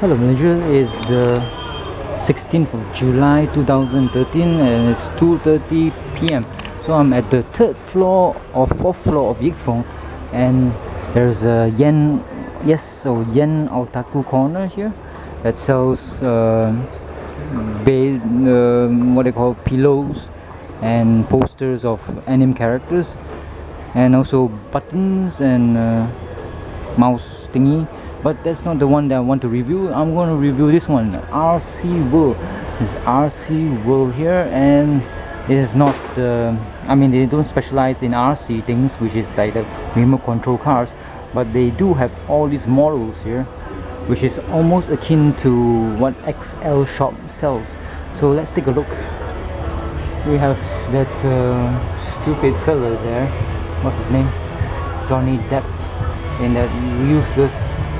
Hello Malaysia, is the 16th of July 2013 and it's 2:30 p.m. So I'm at the third floor or fourth floor of Yik Foong, and there's a Yen Otaku corner here that sells what they call pillows and posters of anime characters, and also buttons and mouse thingy. But that's not the one that I want to review. I'm going to review this one, RC World. This RC World here, and it is not the, I mean, they don't specialize in RC things, which is like the remote control cars, but they do have all these models here, which is almost akin to what XL Shop sells. So let's take a look. We have that stupid fella there, what's his name, Johnny Depp, in that useless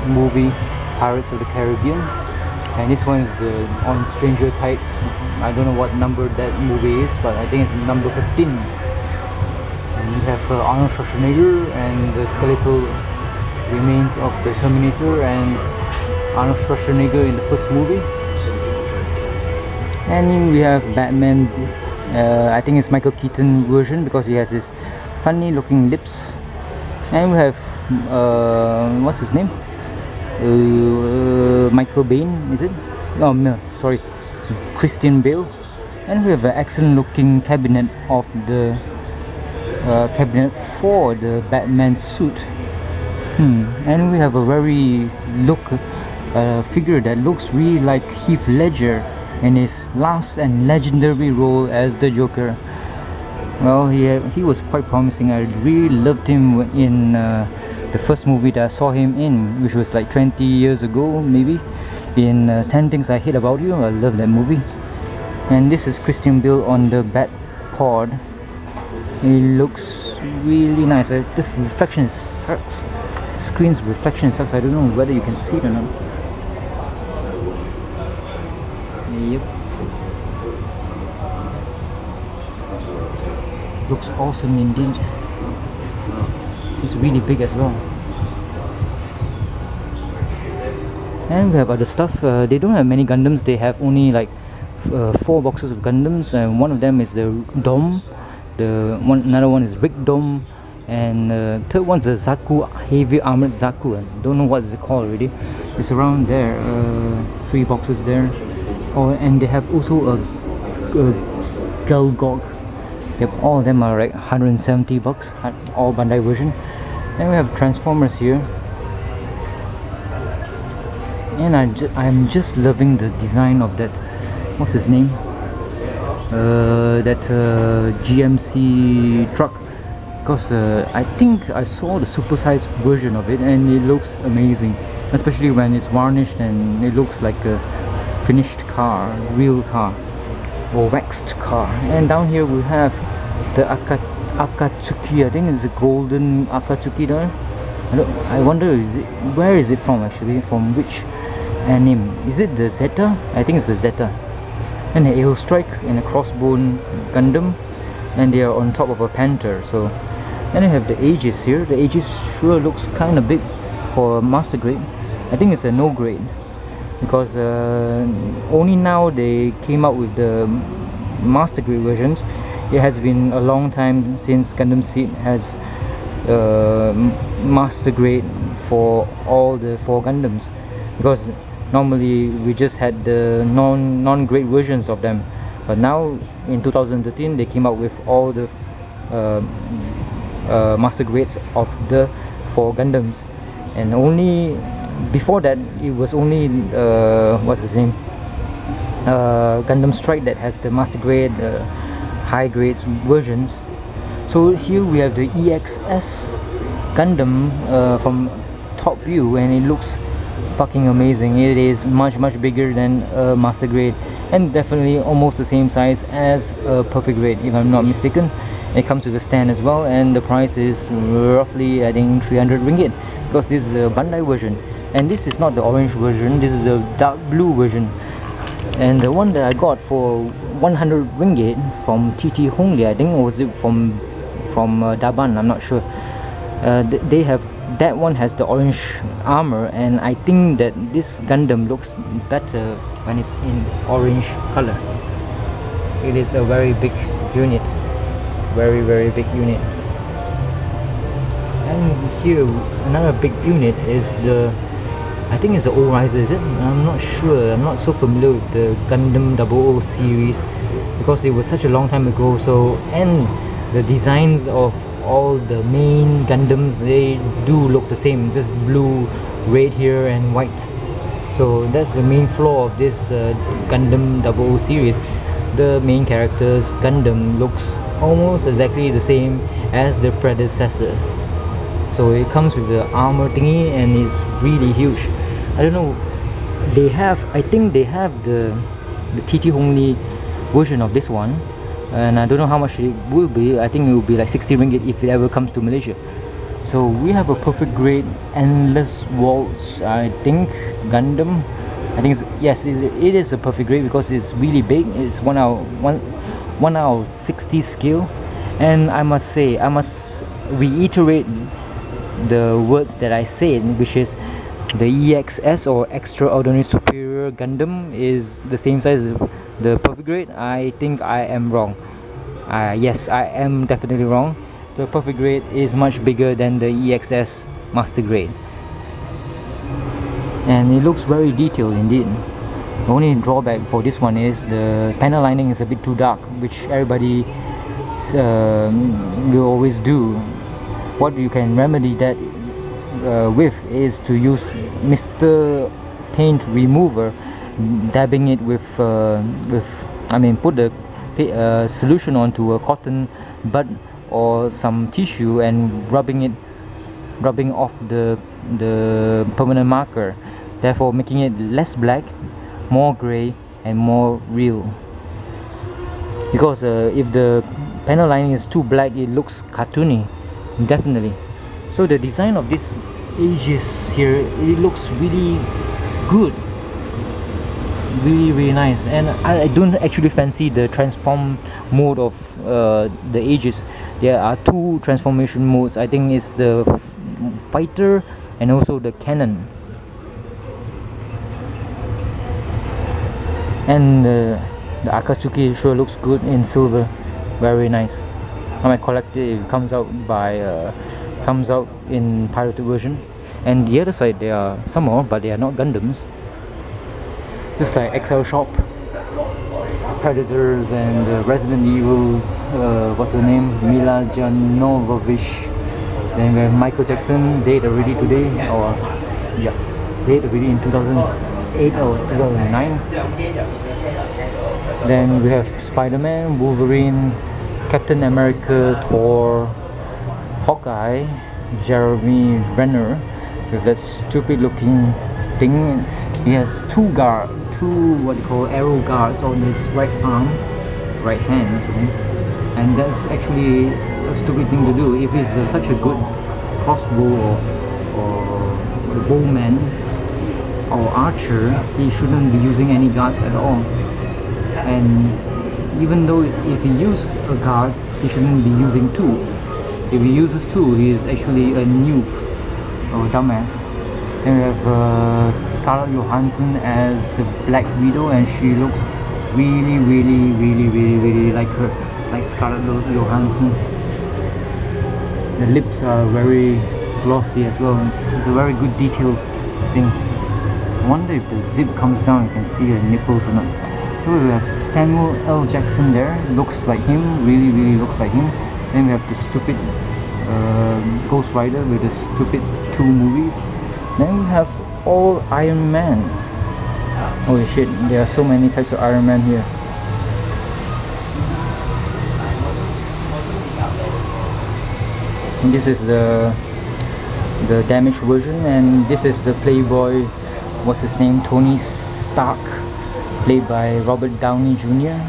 movie Pirates of the Caribbean, and this one is the on Stranger Tides. I don't know what number that movie is, but I think it's number 15. And we have Arnold Schwarzenegger and the skeletal remains of the Terminator and Arnold Schwarzenegger in the first movie. And we have Batman, I think it's Michael Keaton version because he has his funny looking lips. And we have what's his name, Michael Bain, is it? Oh no, sorry, Christian Bale. And we have an excellent looking cabinet of the cabinet for the Batman suit. And we have a very figure that looks really like Heath Ledger in his last and legendary role as the Joker. Well, he was quite promising. I really loved him in the first movie that I saw him in, which was like 20 years ago maybe, in 10 Things I Hate About You. I love that movie. And this is Christian Bale on the bat pod. It looks really nice. The reflection sucks. Screen's reflection sucks. I don't know whether you can see it or not. Yep. Looks awesome indeed. It's really big as well. And we have other stuff. They don't have many Gundams. They have only like 4 boxes of Gundams, and one of them is the Dom. Another one is Rick Dom, and third one's the Zaku, heavy armored Zaku. I don't know what it's called already. It's around there. 3 boxes there. Oh, and they have also a Galgog. Yep, all of them are like 170 bucks, all Bandai version. And we have Transformers here. And I'm just loving the design of that, what's his name? That GMC truck. Because I think I saw the supersized version of it and it looks amazing. Especially when it's varnished and it looks like a finished car, real car, or waxed car. And down here we have the Akatsuki. I think it's a golden Akatsuki there. I wonder, where is it from actually? From which anime? Is it the Zeta? I think it's the Zeta. And the Aerostrike and a Crossbone Gundam, and they are on top of a Panther. So, and I have the Aegis here. The Aegis sure looks kind of big for a master grade. I think it's a no grade, because only now they came out with the master grade versions. It has been a long time since Gundam Seed has master grade for all the 4 Gundams, because normally we just had the non-grade versions of them. But now in 2013 they came out with all the master grades of the 4 Gundams, and only before that it was only what's his name, Gundam Strike that has the master grade, high grades versions. So here we have the EXS Gundam from top view, and it looks fucking amazing. It is much bigger than a master grade, and definitely almost the same size as a perfect grade, if I'm not mistaken. It comes with a stand as well, and the price is roughly, I think, 300 ringgit, because this is a Bandai version. And this is not the orange version, this is a dark blue version. And the one that I got for 100 ringgit from TT Hongli, I think, or was it from Daban, I'm not sure. They have that one has the orange armor, and I think that this Gundam looks better when it's in orange color. It is a very big unit, very big unit. And here another big unit is the, I think it's the Old Riser, is it? I'm not sure. I'm not so familiar with the Gundam 00 series because it was such a long time ago. So, and the designs of all the main Gundams, they do look the same, just blue, red here and white. So that's the main flaw of this Gundam 00 series. The main character's Gundam looks almost exactly the same as the predecessor. So it comes with the armor thingy and it's really huge. I don't know, they have, I think they have the TT only version of this one, and I don't know how much it will be. I think it will be like 60 ringgit if it ever comes to Malaysia. So we have a perfect grade Endless Waltz, I think, Gundam. I think yes, it is a perfect grade because it's really big. It's 1 out of 60 scale, and I must say, I must reiterate the words that I said, which is the EXS or Extraordinary Superior Gundam is the same size as the perfect grade. I think I am wrong. Yes, I am definitely wrong. The perfect grade is much bigger than the EXS Master Grade, and it looks very detailed indeed. The only drawback for this one is the panel lining is a bit too dark, which everybody will always do. What you can remedy that with is to use Mr. Paint Remover, dabbing it with I mean, put the solution onto a cotton bud or some tissue and rubbing off the permanent marker, therefore making it less black, more gray and more real. Because if the panel lining is too black, it looks cartoony, definitely. So the design of this Aegis here, it looks really good, really nice. And I don't actually fancy the transform mode of the Aegis. There are two transformation modes. I think it's the fighter and also the cannon. And the Akatsuki sure looks good in silver, very nice. I might collect it if it comes out in pirated version. And the other side, there are some more, but they are not Gundams. Just like XL Shop, Predators, and Resident Evil's, what's her name? Mila Jovovich. Then we have Michael Jackson, dead already today, or yeah, dead already in 2008 or 2009. Then we have Spider-Man, Wolverine, Captain America, Thor, Hawkeye, Jeremy Renner with that stupid looking thing. He has two what you call arrow guards on his right hand, sorry. And that's actually a stupid thing to do. If he's such a good crossbow or bowman or archer, he shouldn't be using any guards at all. And even though if he uses a guard, he shouldn't be using two. If he uses two, he is actually a noob or dumbass. Then we have Scarlett Johansson as the Black Widow, and she looks really like her, like Scarlett Johansson. The lips are very glossy as well. It's a very good detailed thing. I wonder if the zip comes down, you can see her nipples or not. So we have Samuel L. Jackson there, looks like him, really looks like him. Then we have the stupid Ghost Rider with the stupid 2 movies. Then we have all Iron Man. Holy shit, there are so many types of Iron Man here. And this is the damaged version, and this is the Playboy, what's his name, Tony Stark, played by Robert Downey Jr.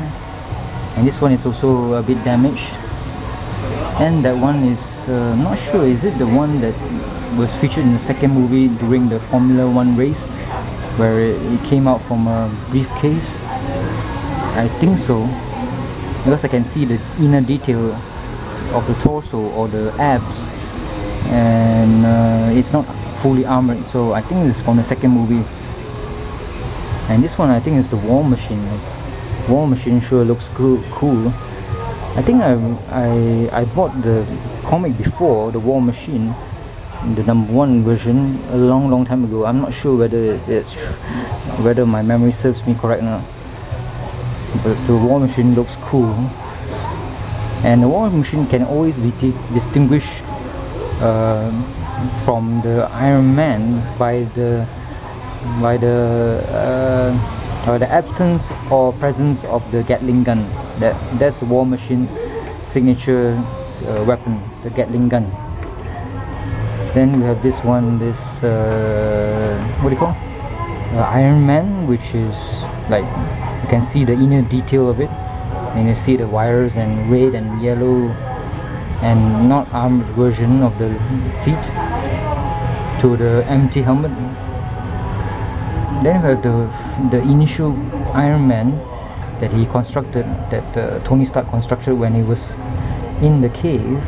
And this one is also a bit damaged. And that one is not sure, is it the one that was featured in the second movie during the Formula 1 race, where it came out from a briefcase? I think so, because I can see the inner detail of the torso or the abs. and it's not fully armored, so I think it's from the second movie. And this one I think is the War Machine. War Machine sure looks cool. I think I bought the comic before, the War Machine, the #1 version, a long time ago. I'm not sure whether my memory serves me correct now. But the War Machine looks cool, and the War Machine can always be distinguished from the Ironman by the absence or presence of the Gatling gun. That's War Machine's signature weapon, the Gatling gun. Then we have this one, what do you call? Ironman, which is like, you can see the inner detail of it, and you see the wires and red and yellow and not armored version of the feet to the empty helmet. Then we have the initial Iron Man that he constructed, that Tony Stark constructed when he was in the cave.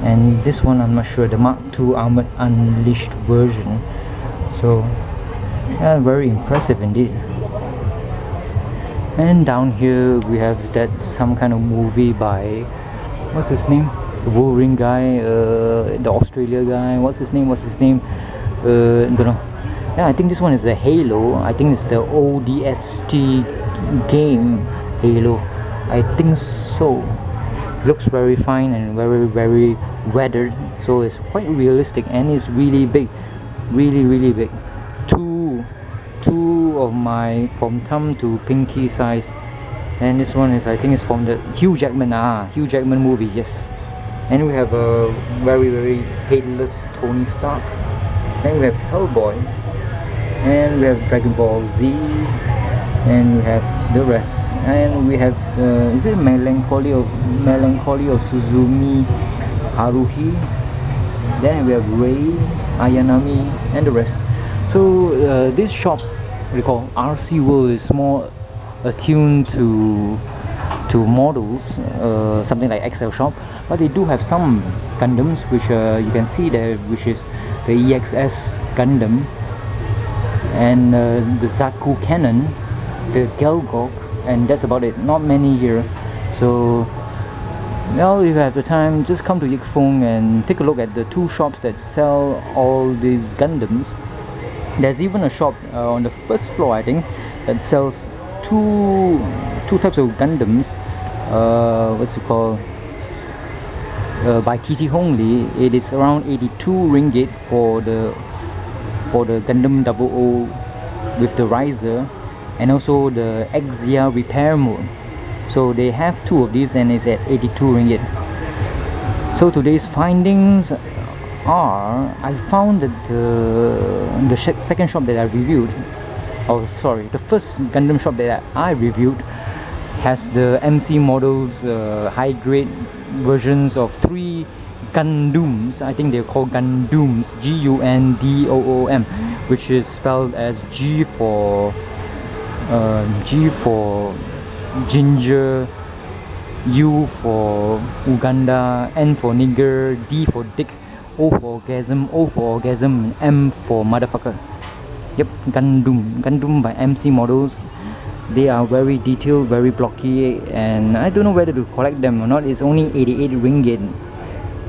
And this one I'm not sure, the Mark II Armored Unleashed version. So yeah, very impressive indeed. And down here we have that some kind of movie by, what's his name, the Wolverine guy, the Australia guy, what's his name, don't know. Yeah, I think this one is a Halo. I think it's the ODST game Halo, I think so. Looks very fine and very weathered, so it's quite realistic, and it's really big, really big. Two of my, from thumb to pinky size. And this one is, I think it's from the Hugh Jackman movie, yes. And we have a very headless Tony Stark. Then we have Hellboy, and we have Dragon Ball Z, and we have the rest. And we have is it Melancholy of Suzumi Haruhi. Then we have Rei, Ayanami, and the rest. So this shop, what do you call, RC World, is more attuned to models, something like XL shop, but they do have some Gundams which you can see there, which is the EXS Gundam, and the Zaku Cannon, the Gelgok, and that's about it. Not many here. So well, if you have the time, just come to Yik Foong and take a look at the two shops that sell all these Gundams. There's even a shop on the first floor, I think, that sells two types of Gundams. What's it called? By TT Hongli. It is around 82 ringgit for the Gundam 00 with the riser, and also the Exia repair mode. So they have two of these, and it's at 82 ringgit. So today's findings are, I found that the second shop that I reviewed, oh sorry, the first Gundam shop that I reviewed has the MC models, high grade versions of 3 Gundams. I think they're called Gundams, G-U-N-D-O-O-M, which is spelled as G for ginger, U for Uganda, N for nigger, D for dick, O for orgasm, and M for motherfucker. Yep, Gundam by MC models. They are very detailed, very blocky, and I don't know whether to collect them or not. It's only 88 ringgit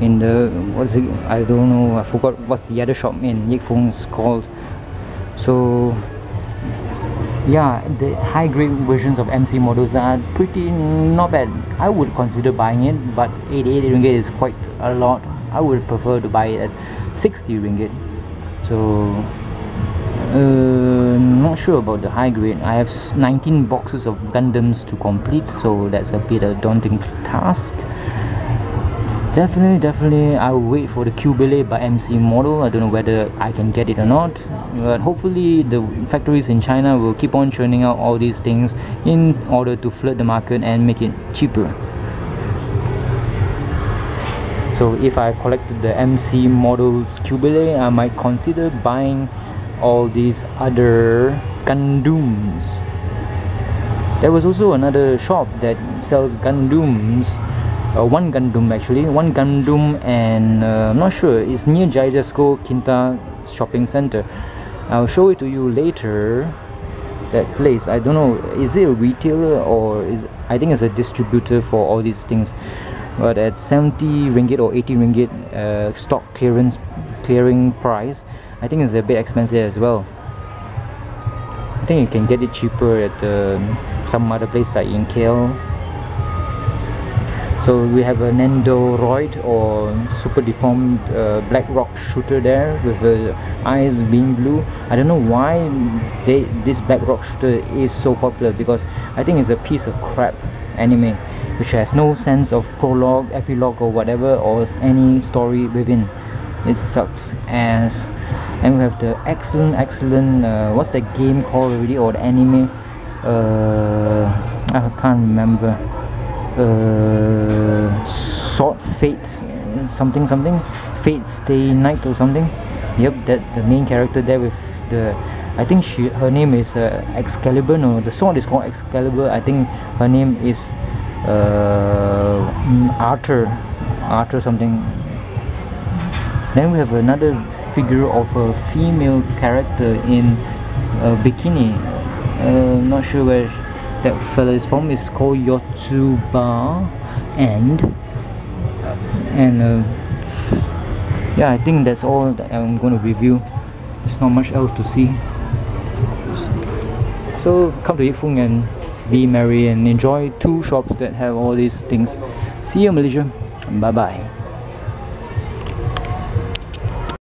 in the, what's it, I don't know, I forgot what's the other shop in Yik Foong is called. So yeah, the high grade versions of MC models are pretty not bad. I would consider buying it, but 88 ringgit is quite a lot. I would prefer to buy it at 60 ringgit. So not sure about the high grade. I have 19 boxes of Gundams to complete, so that's a bit a daunting task. Definitely I'll wait for the Cubile by MC model. I don't know whether I can get it or not, but hopefully the factories in China will keep on churning out all these things in order to flood the market and make it cheaper. So if I've collected the MC models Cubile, I might consider buying all these other Gundams. There was also another shop that sells Gundams one Gundam actually, one Gundam, and I'm not sure, it's near Jaijasko Kinta shopping center. I'll show it to you later. That place, I don't know, is it a retailer or is, I think it's a distributor for all these things, but at 70 ringgit or 80 ringgit stock clearing price, I think it's a bit expensive as well. I think you can get it cheaper at some other place like in KL. So we have a Nendoroid or super deformed black rock shooter there with the eyes being blue. I don't know why this black rock shooter is so popular, because I think it's a piece of crap anime which has no sense of prologue, epilogue or whatever, or any story within. It sucks ass. And we have the excellent what's the game called already, or the anime, I can't remember. Sword Fate something Fate Stay Night or something. Yep, that the main character there with the, I think her name is Excalibur. No, the sword is called Excalibur. I think her name is Arthur something. Then we have another figure of a female character in a bikini. Not sure where that fella is from. It's called Yotsuba, and yeah, I think that's all that I'm going to review. There's not much else to see. So come to Yik Foong and be merry and enjoy two shops that have all these things. See you, Malaysia. Bye bye.